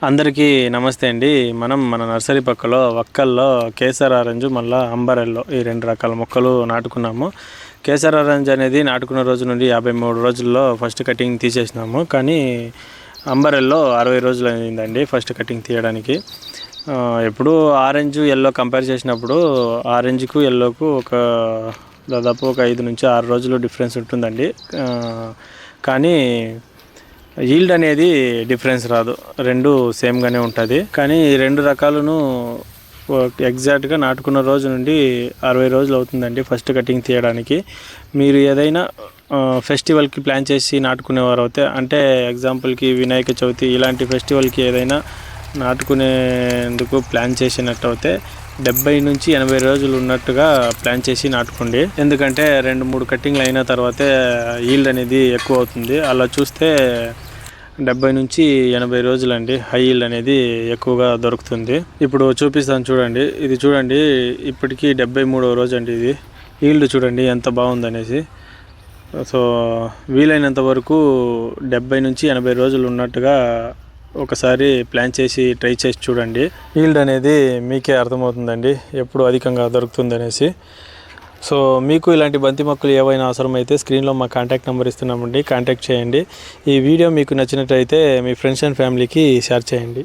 అందరికీ నమస్తే అండి. మన నర్సరీ పక్కలో వక్కల్లో కేసర్ ఆరెంజ్ మళ్ళీ అంబరెల్లో ఈ 2 రకాల మొక్కలు నాటుకున్నాము. కేసర్ ఆరెంజ్ అనేది నాటుకున్న రోజు నుండి 53 రోజుల్లో ఫస్ట్ కటింగ్ తీసేసినాము. కానీ అంబరెల్లో 60 రోజులు అయిందండి ఫస్ట్ కటింగ్ తీయడానికి. ఎప్పుడు ఆరెంజ్ ఎల్లో కంపేర్ చేసినప్పుడు ఆరెంజ్కు ఎల్లోకు దాదాపు ఒక 5 నుంచి 6 రోజులు డిఫరెన్స్ ఉంటుందండి. కానీ ఈల్డ్ అనేది డిఫరెన్స్ రాదు, రెండు సేమ్గానే ఉంటుంది. కానీ ఈ 2 రకాలను ఎగ్జాక్ట్గా నాటుకున్న రోజు నుండి 60 రోజులు అవుతుందండి ఫస్ట్ కటింగ్ తీయడానికి. మీరు ఏదైనా ఫెస్టివల్కి ప్లాన్ చేసి నాటుకునేవారు అయితే, అంటే ఎగ్జాంపుల్కి వినాయక చవితి ఇలాంటి ఫెస్టివల్కి ఏదైనా నాటుకునేందుకు ప్లాన్ చేసినట్టు అయితే 70 నుంచి 80 రోజులు ఉన్నట్టుగా ప్లాన్ చేసి నాటుకోండి. ఎందుకంటే 2-3 కట్టింగ్లు అయిన తర్వాతే ఈల్డ్ అనేది ఎక్కువ అవుతుంది. అలా చూస్తే 70 నుంచి 80 రోజులండి హై ఈల్డ్ అనేది ఎక్కువగా దొరుకుతుంది. ఇప్పుడు చూపిస్తాను చూడండి. ఇది చూడండి, ఇప్పటికీ 73వ రోజు అండి. ఇది ఈల్డ్ చూడండి ఎంత బాగుందనేసి. సో వీలైనంత వరకు 70 నుంచి 80 రోజులు ఉన్నట్టుగా ఒకసారి ప్లాన్ చేసి ట్రై చేసి చూడండి. ఈల్డ్ అనేది మీకే అర్థమవుతుందండి ఎప్పుడు అధికంగా దొరుకుతుంది అనేసి. సో మీకు ఇలాంటి బంతి మొక్కలు ఏవైనా అవసరమైతే స్క్రీన్లో మా కాంటాక్ట్ నెంబర్ ఇస్తున్నామండి, కాంటాక్ట్ చేయండి. ఈ వీడియో మీకు నచ్చినట్లయితే మీ ఫ్రెండ్స్ అండ్ ఫ్యామిలీకి షేర్ చేయండి.